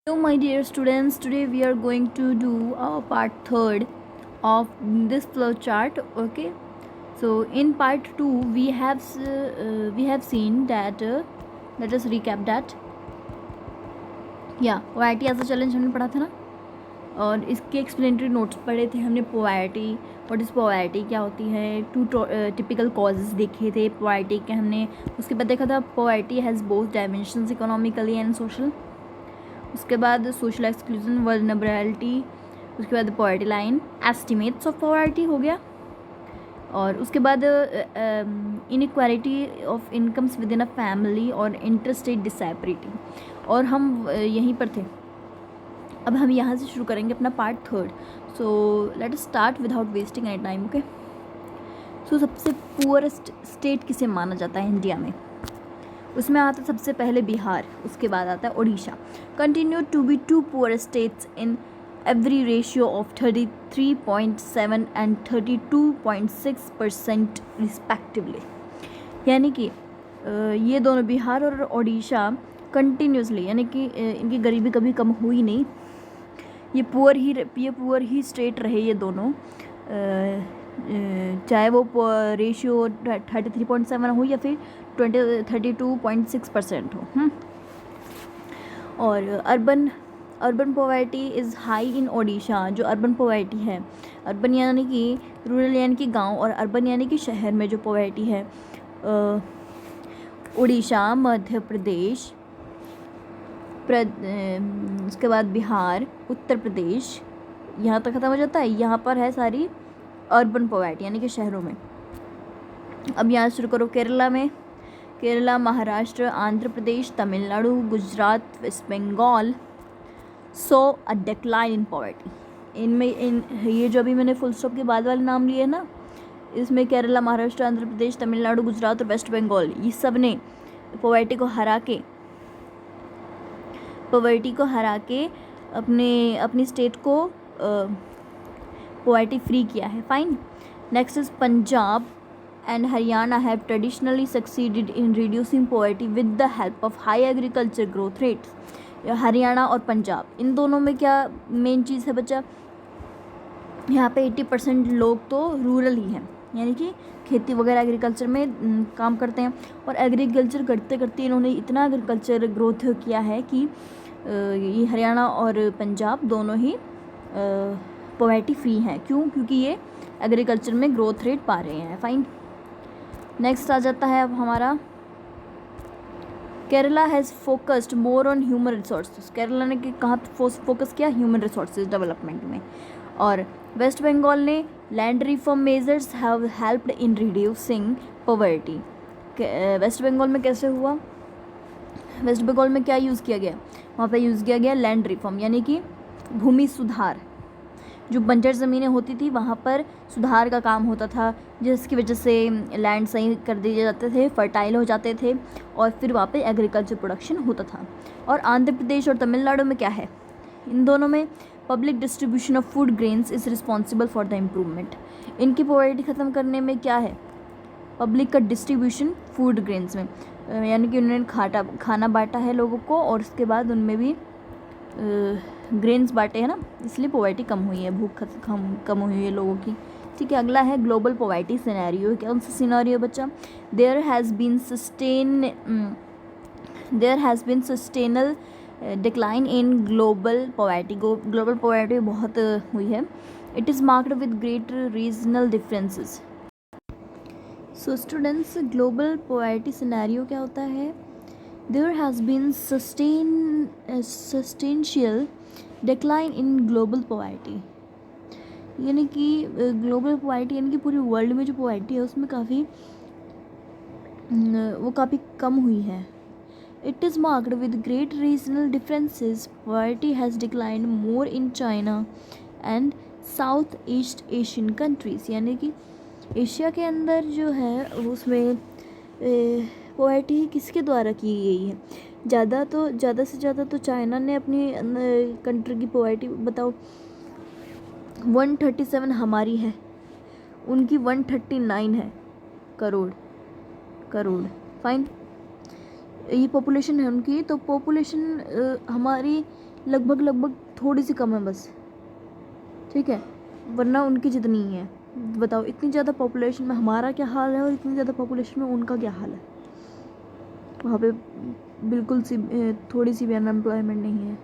Hello, my dear students. Today we are going to do our part third of this flow chart. Okay. So in part two we have seen that let us recap that. Poverty as a challenge हमने पढ़ा था ना, और इसके explanatory notes पढ़े थे हमने. Poverty, what is poverty, क्या होती है, टू टिपिकल कॉजेज देखे थे पोवर्टी के हमने. उसके बाद देखा था poverty has both dimensions, economically and social. उसके बाद सोशल एक्सक्लूजन, वर्नरेबिलिटी. उसके बाद poverty line, estimates of poverty हो गया. और उसके बाद inequality of incomes with in a family और इंटरस्टेट डिसैबिलिटी. और हम यहीं पर थे. अब हम यहाँ से शुरू करेंगे अपना part third. So let us start without wasting any time. Okay. So सबसे पुअरेस्ट स्टेट किसे माना जाता है इंडिया में? उसमें आता है सबसे पहले बिहार, उसके बाद आता है Orissa. Continue to be two poor states in every ratio of 33.7 and 32.6% respectively. यानी कि ये दोनों बिहार और उड़ीसा कंटिन्यूसली, यानी कि इनकी गरीबी कभी कम हुई नहीं. ये पुअर ही स्टेट रहे ये दोनों, चाहे वो रेशियो 33.7 हो या फिर 32.6% हो. और urban poverty is high in Odisha. जो अर्बन पॉवर्टी है, अर्बन यानी कि रूरल यानी कि गांव, और अर्बन यानी कि शहर में जो पॉवर्टी है, उड़ीसा, मध्य प्रदेश, उसके बाद बिहार, उत्तर प्रदेश, यहाँ तक ख़त्म हो जाता है. यहाँ पर है सारी अर्बन पॉवर्टी यानी कि शहरों में. अब यहाँ शुरू करो केरला में. Kerala, Maharashtra, Andhra Pradesh, Tamil Nadu, Gujarat, West Bengal so a decline in poverty. ये जो अभी मैंने फुल स्टॉप के बाद वाले नाम लिए ना, इसमें केरला, महाराष्ट्र, आंध्र प्रदेश, तमिलनाडु, गुजरात और वेस्ट बंगाल, ये सब ने पॉवर्टी को हरा के अपनी स्टेट को पॉवर्टी फ्री किया है. Fine. Next is Punjab and Haryana have traditionally succeeded in reducing poverty with the help of high agriculture growth rates. Haryana और पंजाब, इन दोनों में क्या मेन चीज़ है बच्चा? यहाँ पे 80% लोग तो रूरल ही हैं, यानी कि खेती वगैरह एग्रीकल्चर में काम करते हैं. और एग्रीकल्चर करते करते इन्होंने इतना एग्रीकल्चर ग्रोथ किया है कि ये हरियाणा और पंजाब दोनों ही पॉवर्टी फ्री हैं. क्यों? क्योंकि ये एग्रीकल्चर में ग्रोथ रेट पा रहे हैं. फाइन. नेक्स्ट आ जाता है अब हमारा Kerala has focused more on human resources. Kerala ने कहाँ फोकस किया? ह्यूमन रिसोर्सेज डेवलपमेंट में. और वेस्ट बंगाल ने land reform measures have helped in reducing poverty. West Bengal में कैसे हुआ? वेस्ट बंगाल में क्या यूज़ किया गया? वहाँ पे यूज़ किया गया लैंड रिफॉर्म, यानी कि भूमि सुधार. जो बंजर ज़मीनें होती थी वहाँ पर सुधार का काम होता था, जिसकी वजह से लैंड सही कर दिए जाते थे, फर्टाइल हो जाते थे, और फिर वहाँ पे एग्रीकल्चर प्रोडक्शन होता था. और आंध्र प्रदेश और तमिलनाडु में क्या है? इन दोनों में public distribution of food grains is responsible for the improvement. इनकी पॉवर्टी ख़त्म करने में क्या है? पब्लिक का डिस्ट्रीब्यूशन फूड ग्रेन्स में, यानी कि उन्होंने खाना बांटा है लोगों को, और उसके बाद उनमें भी ग्रेन्स बांटे हैं ना, इसलिए पॉवर्टी कम हुई है, भूख कम हुई है लोगों की. ठीक है. अगला है ग्लोबल पॉवर्टी सिनेरियो. कौन सा सिनेरियो बच्चा? There has been sustained decline in global poverty. Global poverty बहुत हुई है. It is marked with great regional differences. So students, global poverty scenario क्या होता है? There has been substantial decline in global poverty. यानी कि global poverty यानी कि पूरे वर्ल्ड में जो पॉवर्टी है उसमें काफ़ी कम हुई है. It is marked with great regional differences. Poverty has declined more in China and south east Asian countries. यानी कि एशिया के अंदर जो है उसमें पॉवर्टी किसके द्वारा की गई है? ज़्यादा से ज़्यादा तो चाइना ने अपनी कंट्री की पॉवर्टी बताओ 137 हमारी है, उनकी 139 है करोड़. फाइन. ये पॉपुलेशन है उनकी. तो पॉपुलेशन हमारी लगभग थोड़ी सी कम है बस, ठीक है, वरना उनकी जितनी ही है। बताओ इतनी ज़्यादा पॉपुलेशन में हमारा क्या हाल है और इतनी ज़्यादा पॉपुलेशन में उनका क्या हाल है। वहाँ पे बिल्कुल सी थोड़ी सी भी अनएम्प्लॉयमेंट नहीं है,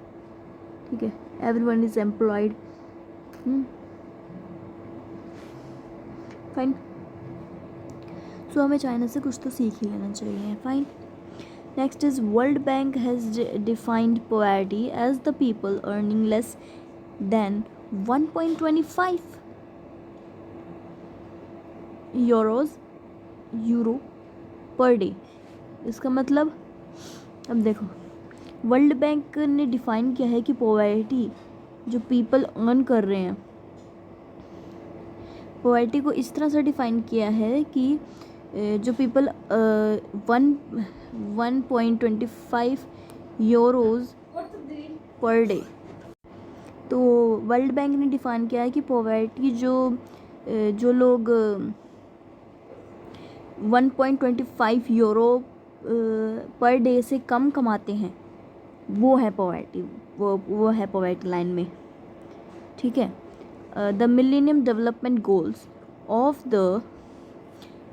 ठीक है, everyone is employed. Fine. So हमें चाइना से कुछ तो सीख ही लेना चाहिए। Fine. Next is World Bank has defined poverty as the people earning less than 1.25 euro per day. इसका मतलब, अब देखो, वर्ल्ड बैंक ने डिफ़ाइन किया है कि पॉवर्टी जो पीपल अर्न कर रहे हैं, पॉवर्टी को इस तरह से डिफ़ाइन किया है कि जो पीपल 1.25 यूरोज़ पर डे। तो वर्ल्ड बैंक ने डिफ़ाइन किया है कि पॉवर्टी जो लोग 1.25 यूरो पर डे से कम कमाते हैं वो है पॉवर्टी, वो है पॉवर्टी लाइन में, ठीक है। The Millennium Development Goals of the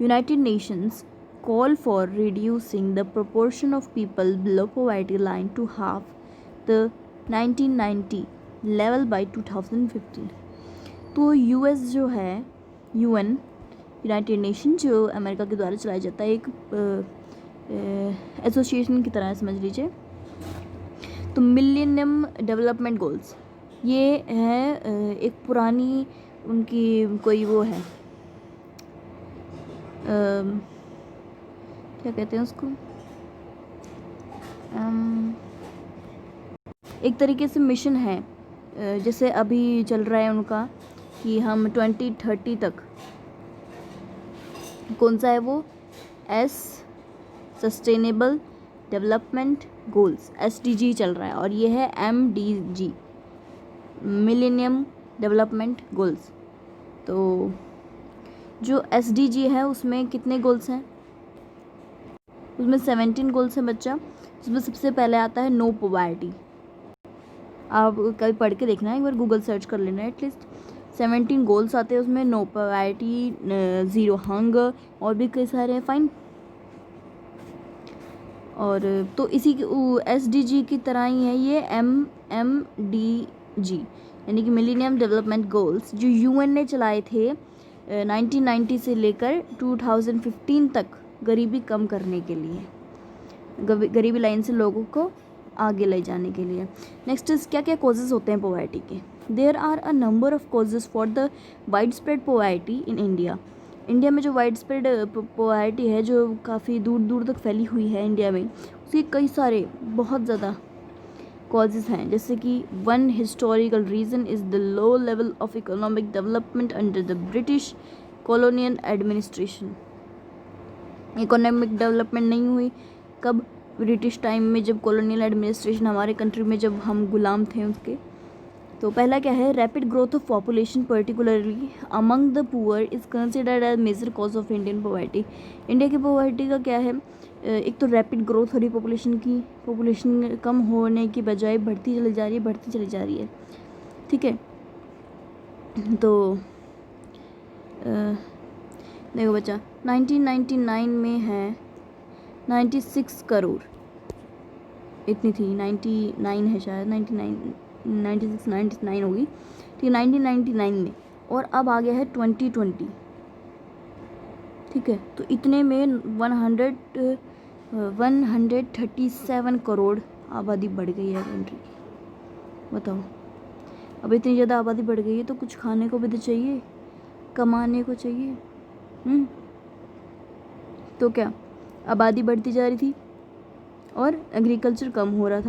United Nations call for reducing the proportion of people below poverty line to half the 1990 level by 2015। तो यूएस जो है, यूएन, यूनाइटेड नेशन, जो अमेरिका के द्वारा चलाया जाता है, एक एसोसिएशन की तरह समझ लीजिए। तो मिलेनियम डेवलपमेंट गोल्स ये है एक पुरानी उनकी कोई वो है, क्या कहते हैं उसको, एक तरीके से मिशन है, जैसे अभी चल रहा है उनका कि हम 2030 तक, कौन सा है वो, सस्टेनेबल डेवलपमेंट गोल्स, SDG चल रहा है, और ये है MDG, मिलेनियम डेवलपमेंट गोल्स। तो जो SDG है उसमें कितने गोल्स हैं, उसमें 17 गोल्स हैं बच्चा, जिसमें सबसे पहले आता है नो पॉवर्टी। आप कभी पढ़ के देखना, एक बार गूगल सर्च कर लेना, एटलीस्ट 17 गोल्स आते हैं उसमें, नो पॉवर्टी, ज़ीरो हंगर, और भी कई सारे हैं। फाइन। और तो इसी SDG की तरह ही है ये MDG, यानी कि मिलेनियम डेवलपमेंट गोल्स, जो UN ने चलाए थे 1990 से लेकर 2015 तक, गरीबी कम करने के लिए, गरीबी लाइन से लोगों को आगे ले जाने के लिए। नेक्स्ट इज क्या क्या कॉजेज़ होते हैं पॉवर्टी के। There are a number of causes for the wide spread poverty in India. India में जो वाइड स्प्रेड पॉवर्टी है, जो काफ़ी दूर दूर तक फैली हुई है इंडिया में, उसके कई सारे बहुत ज़्यादा कॉजेज़ हैं। जैसे कि one historical reason is the low level of economic development under the British colonial administration. Economic development नहीं हुई कब, ब्रिटिश टाइम में, जब कॉलोनियल एडमिनिस्ट्रेशन हमारे कंट्री में, जब हम गुलाम थे उसके। तो पहला क्या है, rapid growth of population particularly among the poor is considered as major cause of Indian poverty. India की पॉवर्टी का क्या है, एक तो रैपिड ग्रोथ हो रही पॉपुलेशन की, पॉपुलेशन कम होने की बजाय बढ़ती चली जा रही है, ठीक है। तो देखो बच्चा, 1999 में है 96 करोड़, इतनी थी, 99 है शायद, 96 होगी, ठीक है, 1999 में, और अब आ गया है 2020, ठीक है। तो इतने में 137 करोड़ आबादी बढ़ गई है कंट्री की। बताओ, अब इतनी ज़्यादा आबादी बढ़ गई है तो कुछ खाने को भी तो चाहिए, कमाने को चाहिए। तो क्या, आबादी बढ़ती जा रही थी और एग्रीकल्चर कम हो रहा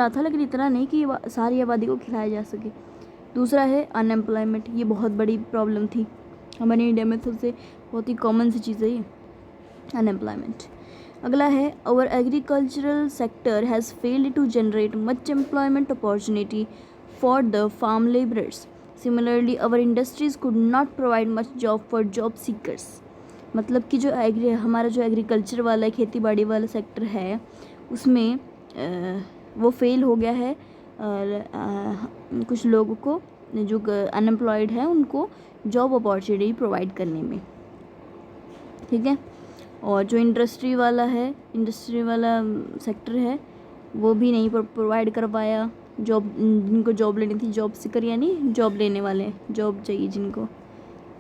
था, लेकिन इतना नहीं कि सारी आबादी को खिलाया जा सके। दूसरा है अनएम्प्लॉयमेंट, ये बहुत बड़ी प्रॉब्लम थी हमारे इंडिया में, सबसे बहुत ही कॉमन सी चीज़ है ये अनएम्प्लॉयमेंट। अगला है, our agricultural sector has failed to generate much employment opportunity for the farm labourers. Similarly our industries could not provide much job for job seekers. मतलब कि जो हमारा जो एग्रीकल्चर वाला खेती बाड़ी वाला सेक्टर है, उसमें वो फेल हो गया है कुछ लोगों को जो अनएम्प्लॉयड है उनको जॉब अपॉर्चुनिटी प्रोवाइड करने में, ठीक है। और जो इंडस्ट्री वाला सेक्टर है वो भी नहीं प्रोवाइड कर पाया। जॉब, जिनको जॉब लेनी थी, जॉब सीकर यानी जॉब लेने वाले, जॉब चाहिए जिनको,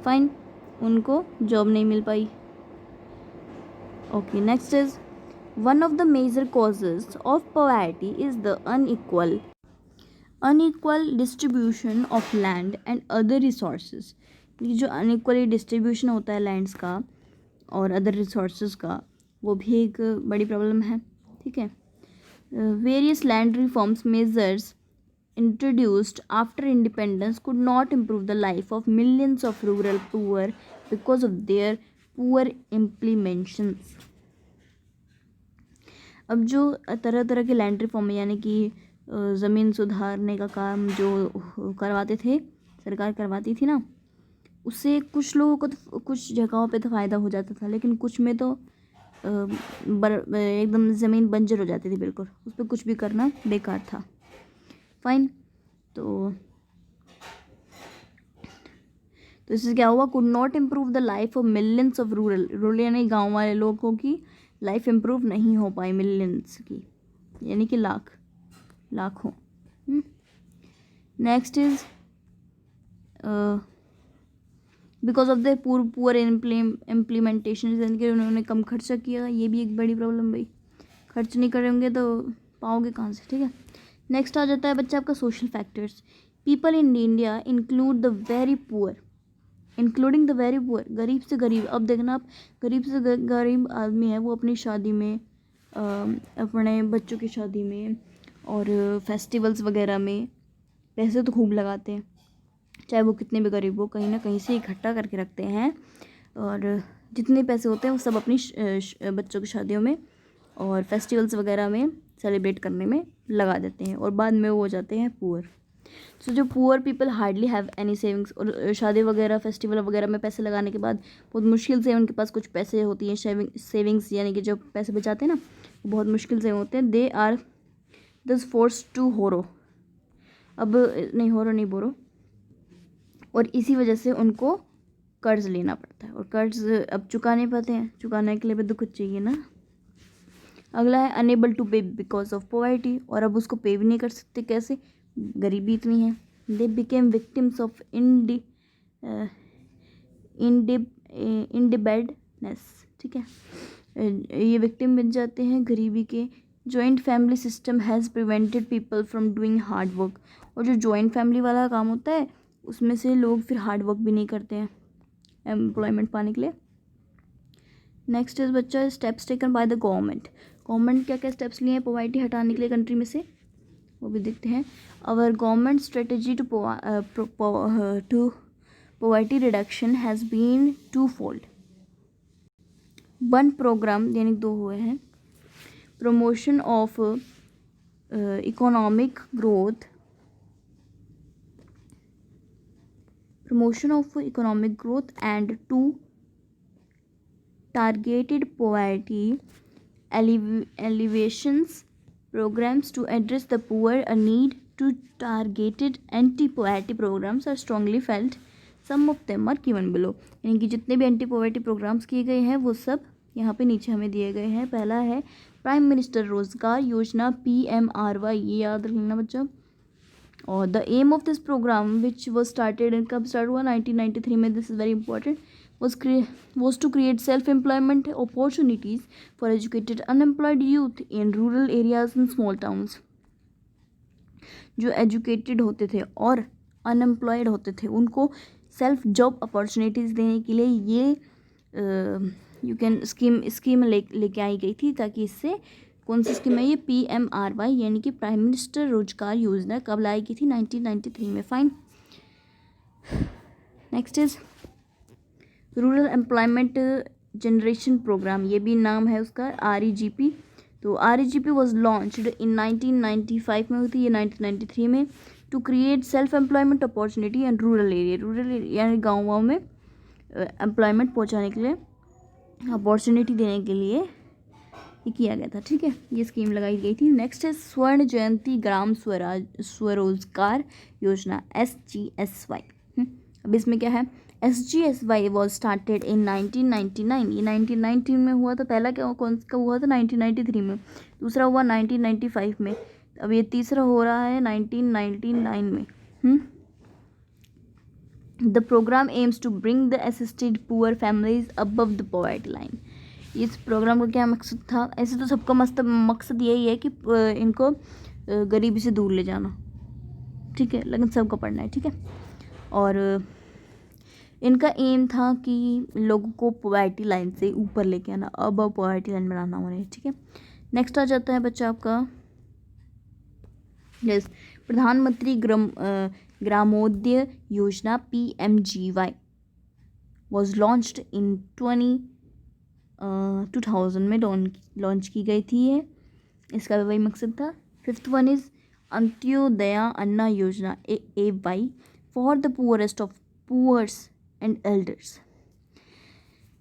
फाइन, उनको जॉब नहीं मिल पाई। Okay, next is one of the major causes of poverty is the unequal distribution of land and other resources. ये जो अनइक्वली डिस्ट्रीब्यूशन होता है लैंड्स का और अदर रिसोर्सेज का, वो भी एक बड़ी प्रॉब्लम है, ठीक है। Various land reforms measures introduced after independence could not improve the life of millions of rural poor because of their poor implementations। अब जो तरह तरह के लैंड रिफॉर्म यानी कि ज़मीन सुधारने का काम जो करवाते थे, सरकार करवाती थी ना, उससे कुछ लोगों को तो कुछ जगहों पे तो फ़ायदा हो जाता था, लेकिन कुछ में तो एकदम ज़मीन बंजर हो जाती थी, बिल्कुल उस पर कुछ भी करना बेकार था, फाइन। तो इससे क्या हुआ, could not improve the life of millions of rural यानी गांव वाले लोगों की लाइफ इम्प्रूव नहीं हो पाई, मिलियंस की यानी कि लाखों। Next is because of the poor implementation, यानी कि उन्होंने कम खर्चा किया, ये भी एक बड़ी प्रॉब्लम भाई, खर्च नहीं करेंगे तो पाओगे कहाँ से, ठीक है। नेक्स्ट आ जाता है बच्चा आपका social factors. People in India including the very poor, गरीब से गरीब। अब देखना आप, गरीब से गरीब आदमी है वो अपनी शादी में, अपने बच्चों की शादी में और फेस्टिवल्स वगैरह में पैसे तो खूब लगाते हैं, चाहे वो कितने भी गरीब हो, कहीं ना कहीं से इकट्ठा करके रखते हैं, और जितने पैसे होते हैं वो सब अपनी बच्चों की शादियों में और फेस्टिवल्स वगैरह में सेलिब्रेट करने में लगा देते हैं, और बाद में वो हो जाते हैं पुअर। सो जो poor people hardly have any savings, और शादी वगैरह फेस्टिवल वगैरह में पैसे लगाने के बाद बहुत मुश्किल से उनके पास कुछ पैसे होती हैं, सेविंग्स यानी कि जो पैसे बचाते हैं ना, वो बहुत मुश्किल से होते हैं। They are this force to होरो, अब नहीं होरो नहीं बोरो, और इसी वजह से उनको कर्ज लेना पड़ता है, और कर्ज अब चुका नहीं पाते हैं, चुकाने के लिए भी तो कुछ चाहिए ना। अगला है अनेबल टू पे बिकॉज ऑफ पॉवर्टी, और अब उसको पे भी नहीं कर सकते, कैसे, गरीबी इतनी है। They became victims of independence, ठीक है, ये विक्टिम बन जाते हैं गरीबी के। Joint family system has prevented people from doing hard work, और जो जॉइंट फैमिली वाला काम होता है उसमें से लोग फिर हार्ड वर्क भी नहीं करते हैं एम्प्लॉयमेंट पाने के लिए। नेक्स्ट इज बच्चा steps taken by the government क्या क्या स्टेप्स लिए हैं पॉवर्टी हटाने के लिए कंट्री में से, वो भी देखते हैं। Our government strategy to poverty reduction has been two fold. One programme यानी दो हुए हैं, promotion of economic growth and two targeted poverty alleviations programs to address the poor. A need to targeted anti-poverty programs are strongly felt. Some of them are given below. यानी कि जितने भी anti poverty programmes किए गए हैं वो सब यहाँ पे नीचे हमें दिए गए हैं। पहला है प्राइम मिनिस्टर रोजगार योजना PMRY, ये याद रखना बच्चों। और the aim of this programme which was started, कब स्टार्ट हुआ, 1993 में, this is very important, was to create self-employment opportunities for educated unemployed youth in rural areas and small towns। जो एजुकेटेड होते थे और अनएम्प्लॉयड होते थे उनको सेल्फ जॉब अपॉर्चुनिटीज़ देने के लिए ये स्कीम लेके आई गई थी, ताकि इससे, कौन सी स्कीम है ये, PMRY यानी कि प्राइम मिनिस्टर रोजगार योजना, कब लाई गई थी, 1993 में, fine. Next is rural employment generation programme, ये भी नाम है उसका, REGP। तो REGP वॉज लॉन्च्ड इन 1995 में हुई थी, ये 1993 में, to create self employment opportunity and rural area यानी गाँव में एम्प्लॉयमेंट पहुँचाने के लिए, अपॉर्चुनिटी देने के लिए ये किया गया था, ठीक है, ये स्कीम लगाई गई थी। नेक्स्ट है स्वर्ण जयंती ग्राम स्वरोजगार योजना SGSY। अब इसमें क्या है, SGSY वॉज स्टार्टेड इन 1999। ये 1919 में हुआ था, पहला क्या कौन सा हुआ था 1993 में, दूसरा हुआ 1995 में, अब ये तीसरा हो रहा है 1999 में। The programme aims to bring the assisted poor families above the poverty line. इस प्रोग्राम का क्या मकसद था, ऐसे तो सबका मकसद यही है कि इनको गरीबी से दूर ले जाना, ठीक है, लेकिन सबका पढ़ना है, ठीक है। और इनका एम था कि लोगों को पॉवर्टी लाइन से ऊपर लेके आना, अबव पॉवर्टी लाइन बनाना उन्हें, ठीक है। नेक्स्ट आ जाता है बच्चा आपका यस प्रधानमंत्री ग्रामोदय योजना PMGY वॉज लॉन्च्ड इन 2000 में लॉन्च की गई थी ये, इसका भी वही मकसद था। Fifth one is Antyodaya Anna Yojana AY for the poorest of poors and elders.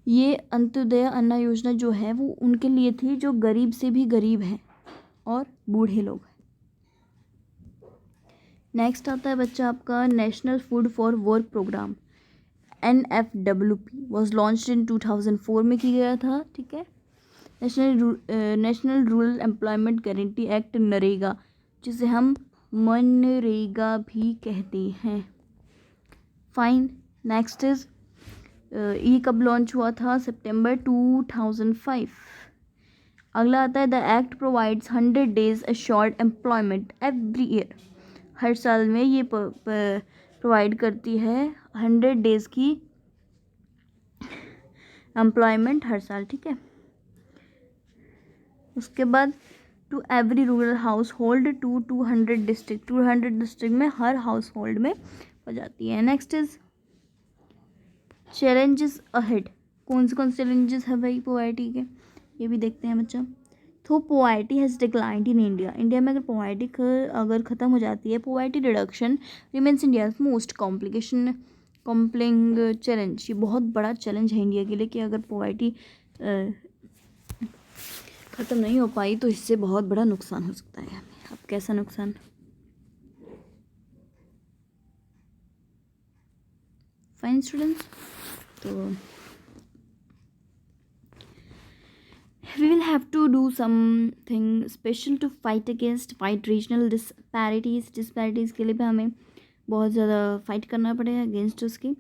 ये अंत्योदय अन्ना योजना जो है वो उनके लिए थी जो गरीब से भी गरीब हैं और बूढ़े लोग हैं। नेक्स्ट आता है बच्चा आपका National Food for Work Programme NFWP was launched in 2004 में किया गया था, ठीक है। National Rural Employment Guarantee Act NREGA, जिसे हम मनरेगा भी कहते हैं, फाइन। नेक्स्ट इज ये कब लॉन्च हुआ था, सितंबर 2005। अगला आता है the act provides 100 days assured employment every year. हर साल में ये प्रोवाइड करती है 100 days की एम्प्लॉयमेंट हर साल, ठीक है। उसके बाद to every rural household to 200 district, 200 district में हर हाउस होल्ड में हो जाती है। Next is challenges ahead. कौन से चैलेंजेस है भाई पॉवर्टी के, ये भी देखते हैं बच्चा। तो poverty has declined in India में अगर पॉवर्टी अगर ख़त्म हो जाती है, poverty reduction remains India's most compelling challenge. ये बहुत बड़ा चैलेंज है इंडिया के लिए कि अगर पॉवर्टी ख़त्म नहीं हो पाई तो इससे बहुत बड़ा नुकसान हो सकता है। अब कैसा नुकसान, फाइन स्टूडेंट्स, तो we will have to do something special to fight regional disparities के लिए भी हमें बहुत ज़्यादा फाइट करना पड़ेगा अगेंस्ट उसकी।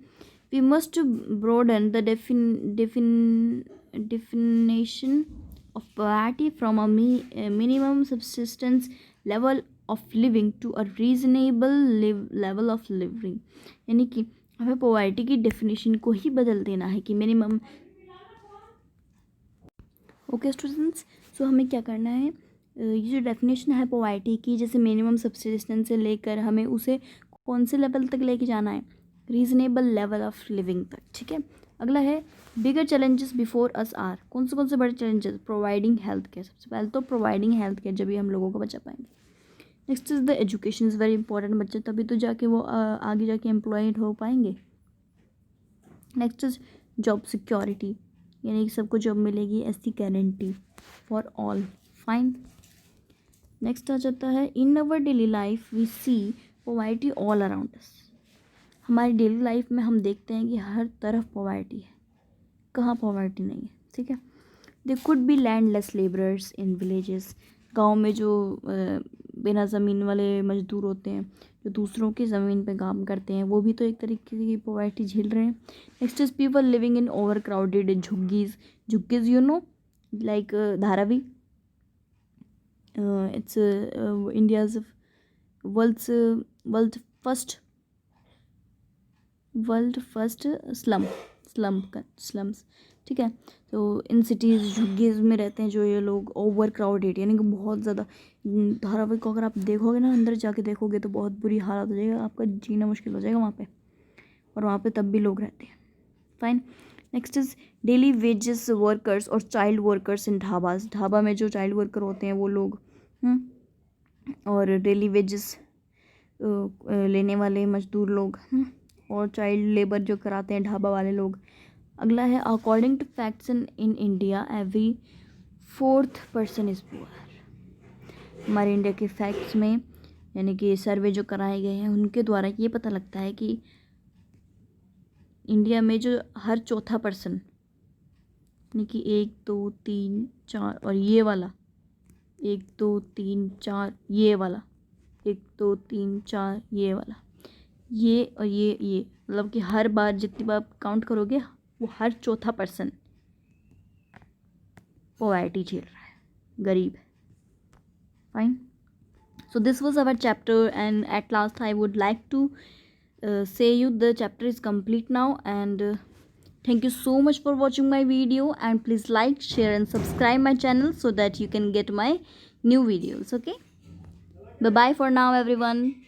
we must broaden the definition of poverty from a minimum subsistence level of living to a reasonable level of living। यानी कि हमें पॉवर्टी की डेफिनेशन को ही बदल देना है कि मिनिमम। ओके स्टूडेंट्स, सो हमें क्या करना है, ये जो डेफिनेशन है पॉवर्टी की, जैसे मिनिमम सब्सिस्टेंस से लेकर हमें उसे कौन से लेवल तक लेके जाना है, रीजनेबल लेवल ऑफ लिविंग तक, ठीक है। अगला है बिगर चैलेंजेस बिफोर अस आर। कौन से बड़े चैलेंजेस, प्रोवाइडिंग हेल्थ केयर। सबसे पहले तो प्रोवाइडिंग हेल्थ केयर, जब भी हम लोगों को बचा पाएंगे। Next is the education is very important, बच्चे तभी तो जाके वो आगे जाके एम्प्लॉयड हो पाएंगे। नेक्स्ट इज जॉब सिक्योरिटी, यानी कि सबको जॉब मिलेगी, ऐसी guarantee for all, fine. Next आ जाता है in our daily life we see poverty all around us. हमारी डेली लाइफ में हम देखते हैं कि हर तरफ पॉवर्टी है, कहाँ पॉवर्टी नहीं है, ठीक है। They could be landless labourers in villages. गांव में जो बिना ज़मीन वाले मजदूर होते हैं, जो दूसरों की ज़मीन पे काम करते हैं, वो भी तो एक तरीके की पॉवर्टी झेल रहे हैं। Next is people living in overcrowded jhuggis you know like Dharavi. It's India's world first slums, ठीक है। तो इन सिटीज़ झुग्गीज़ में रहते हैं जो ये लोग, ओवर क्राउडेड, यानी कि बहुत ज़्यादा। धारावाहिक को अगर आप देखोगे ना, अंदर जाके देखोगे तो बहुत बुरी हालत हो जाएगा, आपका जीना मुश्किल हो जाएगा वहाँ पे, और वहाँ पे तब भी लोग रहते हैं, fine. Next is daily wages workers और child workers in dhabas. Dhaba में जो चाइल्ड वर्कर होते हैं वो लोग, और डेली वेजेस लेने वाले मजदूर लोग, और चाइल्ड लेबर जो कराते हैं ढाबा वाले लोग। अगला है according to facts in India every 4th person is poor. हमारे इंडिया के फैक्ट्स में यानी कि सर्वे जो कराए गए हैं उनके द्वारा ये पता लगता है कि इंडिया में जो हर चौथा पर्सन यानी कि 1 2 3 4 और ये वाला 1 2 3 4 ये वाला 1 2 3 4 ये वाला ये और ये मतलब कि हर बार जितनी बार काउंट करोगे वो हर चौथा पर्सन पॉवर्टी झेल रहा है, गरीब है। Fine. So this was our chapter, and at last I would like to say you the chapter is complete now, and thank you so much for watching my video, and please like, share and subscribe my channel so that you can get my new videos. Okay, bye bye for now everyone.